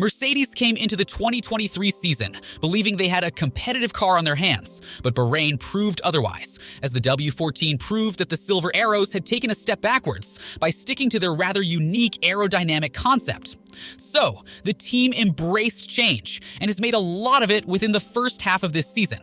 Mercedes came into the 2023 season believing they had a competitive car on their hands, but Bahrain proved otherwise, as the W14 proved that the Silver Arrows had taken a step backwards by sticking to their rather unique aerodynamic concept. So, the team embraced change and has made a lot of it within the first half of this season.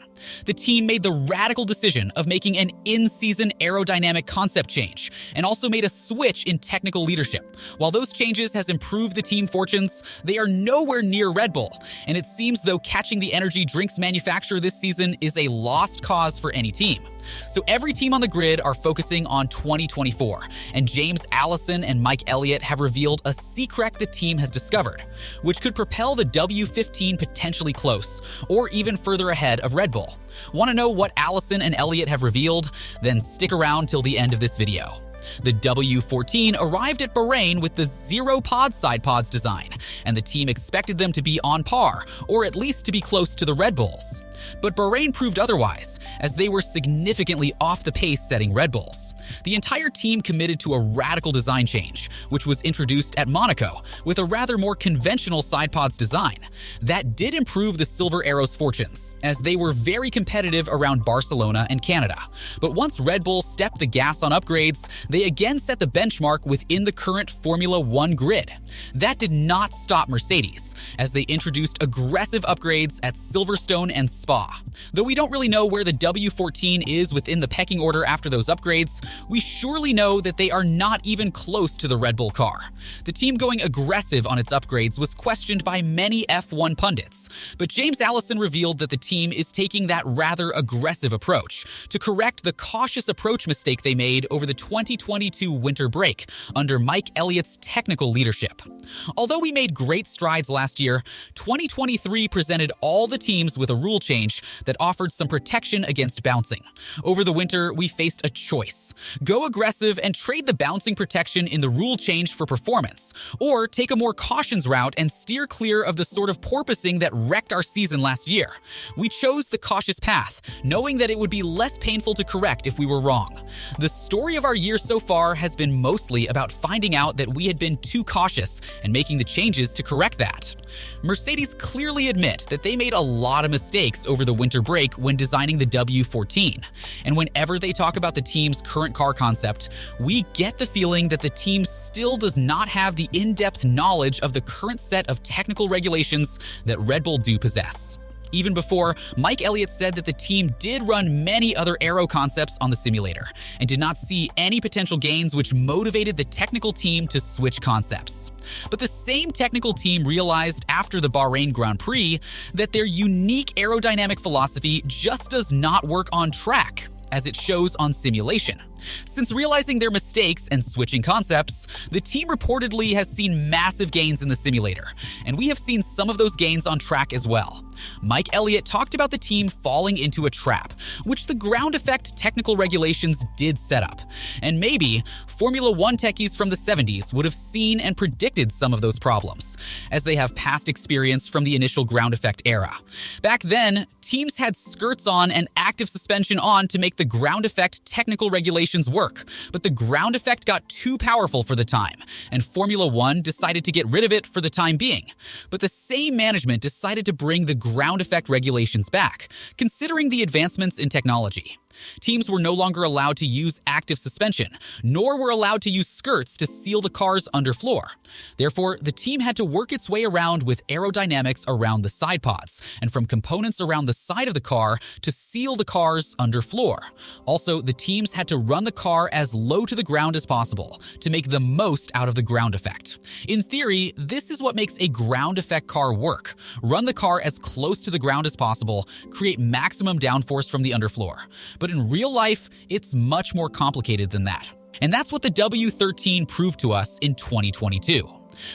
The team made the radical decision of making an in-season aerodynamic concept change and also made a switch in technical leadership. While those changes has improved the team fortunes, they are nowhere near Red Bull, and it seems though catching the energy drinks manufacturer this season is a lost cause for any team. So every team on the grid are focusing on 2024, and James Allison and Mike Elliott have revealed a SECRECT the team has discovered, which could propel the W15 potentially close, or even further ahead of Red Bull. Want to know what Allison and Elliott have revealed? Then stick around till the end of this video. The W14 arrived at Bahrain with the zero-pod side pods design, and the team expected them to be on par, or at least to be close to the Red Bulls. But Bahrain proved otherwise, as they were significantly off the pace setting Red Bulls. The entire team committed to a radical design change, which was introduced at Monaco, with a rather more conventional side pods design. That did improve the Silver Arrows' fortunes, as they were very competitive around Barcelona and Canada. But once Red Bull stepped the gas on upgrades, they again set the benchmark within the current Formula 1 grid. That did not stop Mercedes, as they introduced aggressive upgrades at Silverstone and Spa. Though we don't really know where the W14 is within the pecking order after those upgrades, we surely know that they are not even close to the Red Bull car. The team going aggressive on its upgrades was questioned by many F1 pundits, but James Allison revealed that the team is taking that rather aggressive approach to correct the cautious approach mistake they made over the 2022 winter break under Mike Elliott's technical leadership. Although we made great strides last year, 2023 presented all the teams with a rule change that offered some protection against bouncing. Over the winter, we faced a choice: go aggressive and trade the bouncing protection in the rule change for performance, or take a more cautions route and steer clear of the sort of porpoising that wrecked our season last year. We chose the cautious path, knowing that it would be less painful to correct if we were wrong. The story of our year so far has been mostly about finding out that we had been too cautious and making the changes to correct that. Mercedes clearly admit that they made a lot of mistakes over the winter break when designing the W14, and whenever they talk about the team's current car concept, we get the feeling that the team still does not have the in-depth knowledge of the current set of technical regulations that Red Bull do possess. Even before, Mike Elliott said that the team did run many other aero concepts on the simulator and did not see any potential gains, which motivated the technical team to switch concepts. But the same technical team realized after the Bahrain Grand Prix that their unique aerodynamic philosophy just does not work on track, as it shows on simulation. Since realizing their mistakes and switching concepts, the team reportedly has seen massive gains in the simulator, and we have seen some of those gains on track as well. Mike Elliott talked about the team falling into a trap, which the ground effect technical regulations did set up. And maybe Formula 1 techies from the 70s would have seen and predicted some of those problems, as they have past experience from the initial ground effect era. Back then, teams had skirts on and active suspension on to make the ground effect technical regulations work, but the ground effect got too powerful for the time, and Formula 1 decided to get rid of it for the time being. But the same management decided to bring the ground effect regulations back, considering the advancements in technology. Teams were no longer allowed to use active suspension, nor were allowed to use skirts to seal the car's underfloor. Therefore, the team had to work its way around with aerodynamics around the side pods, and from components around the side of the car to seal the car's underfloor. Also, the teams had to run the car as low to the ground as possible to make the most out of the ground effect. In theory, this is what makes a ground effect car work. Run the car as close to the ground as possible, create maximum downforce from the underfloor. But in real life, it's much more complicated than that. And that's what the W13 proved to us in 2022.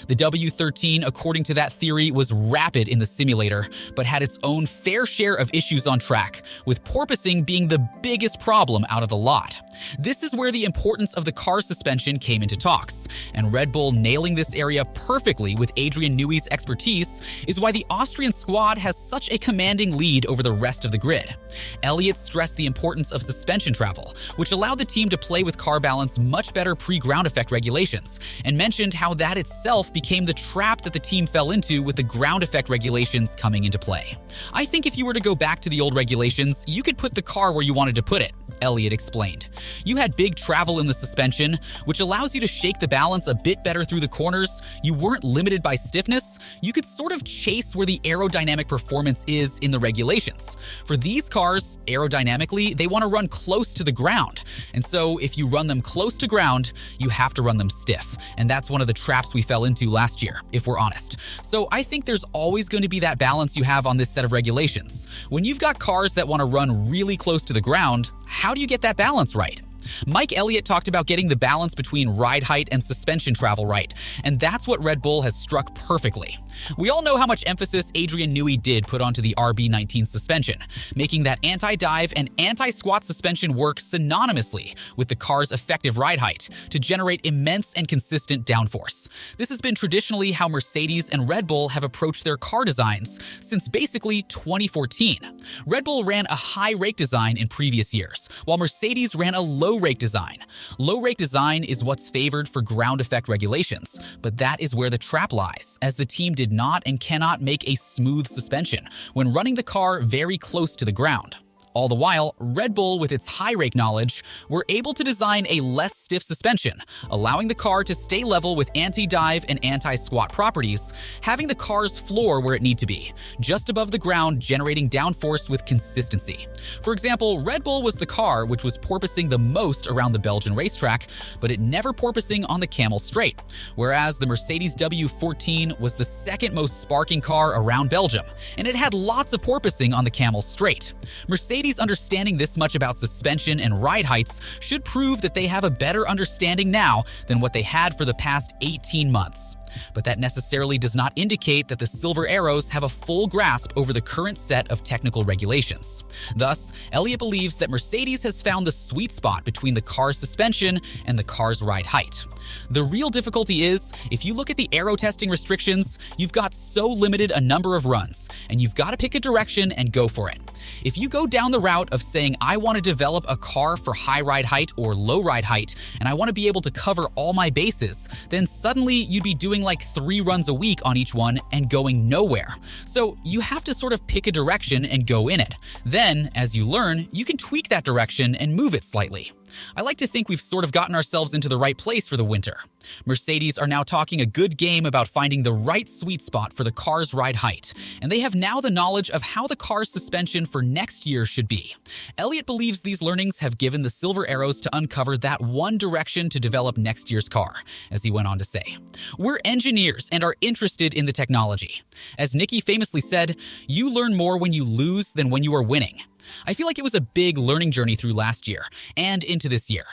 The W13, according to that theory, was rapid in the simulator, but had its own fair share of issues on track, with porpoising being the biggest problem out of the lot. This is where the importance of the car's suspension came into talks, and Red Bull nailing this area perfectly with Adrian Newey's expertise is why the Austrian squad has such a commanding lead over the rest of the grid. Elliott stressed the importance of suspension travel, which allowed the team to play with car balance much better pre-ground effect regulations, and mentioned how that itself itself became the trap that the team fell into with the ground effect regulations coming into play. I think if you were to go back to the old regulations, you could put the car where you wanted to put it, Elliot explained. You had big travel in the suspension, which allows you to shake the balance a bit better through the corners. You weren't limited by stiffness. You could sort of chase where the aerodynamic performance is in the regulations. For these cars, aerodynamically, they want to run close to the ground. And so if you run them close to ground, you have to run them stiff. And that's one of the traps we fell into last year, if we're honest. So I think there's always going to be that balance you have on this set of regulations. When you've got cars that want to run really close to the ground, how do you get that balance right? Mike Elliott talked about getting the balance between ride height and suspension travel right, and that's what Red Bull has struck perfectly. We all know how much emphasis Adrian Newey did put onto the RB19 suspension, making that anti-dive and anti-squat suspension work synonymously with the car's effective ride height to generate immense and consistent downforce. This has been traditionally how Mercedes and Red Bull have approached their car designs since basically 2014. Red Bull ran a high rake design in previous years, while Mercedes ran a low rake design. Low rake design is what's favored for ground effect regulations, but that is where the trap lies, as the team did not and cannot make a smooth suspension when running the car very close to the ground. All the while, Red Bull, with its high rake knowledge, were able to design a less stiff suspension, allowing the car to stay level with anti-dive and anti-squat properties, having the car's floor where it needs to be, just above the ground, generating downforce with consistency. For example, Red Bull was the car which was porpoising the most around the Belgian racetrack, but it never porpoising on the Camel Straight, whereas the Mercedes W14 was the second most sparking car around Belgium, and it had lots of porpoising on the Camel Straight. Mercedes understanding this much about suspension and ride heights should prove that they have a better understanding now than what they had for the past 18 months. But that necessarily does not indicate that the Silver Arrows have a full grasp over the current set of technical regulations. Thus, Elliott believes that Mercedes has found the sweet spot between the car's suspension and the car's ride height. The real difficulty is, if you look at the aero testing restrictions, you've got so limited a number of runs, and you've got to pick a direction and go for it. If you go down the route of saying, I want to develop a car for high ride height or low ride height, and I want to be able to cover all my bases, then suddenly you'd be doing like 3 runs a week on each one and going nowhere. So you have to sort of pick a direction and go in it. Then, as you learn, you can tweak that direction and move it slightly. I like to think we've sort of gotten ourselves into the right place for the winter. Mercedes are now talking a good game about finding the right sweet spot for the car's ride height, and they have now the knowledge of how the car's suspension for next year should be. Elliott believes these learnings have given the Silver Arrows to uncover that one direction to develop next year's car, as he went on to say. We're engineers and are interested in the technology. As Nicky famously said, you learn more when you lose than when you are winning. I feel like it was a big learning journey through last year and into this year.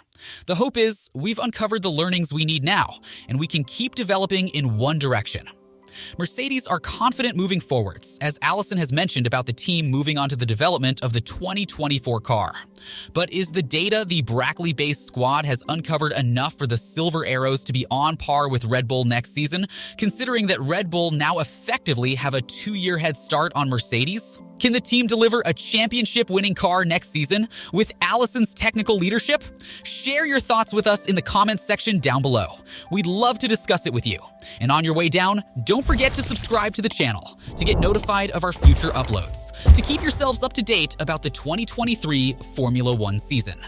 The hope is we've uncovered the learnings we need now, and we can keep developing in one direction. Mercedes are confident moving forwards, as Allison has mentioned about the team moving on to the development of the 2024 car. But is the data the Brackley-based squad has uncovered enough for the Silver Arrows to be on par with Red Bull next season, considering that Red Bull now effectively have a 2-year head start on Mercedes? Can the team deliver a championship-winning car next season with Allison's technical leadership? Share your thoughts with us in the comments section down below. We'd love to discuss it with you. And on your way down, don't forget to subscribe to the channel to get notified of our future uploads, to keep yourselves up to date about the 2023 Formula One season.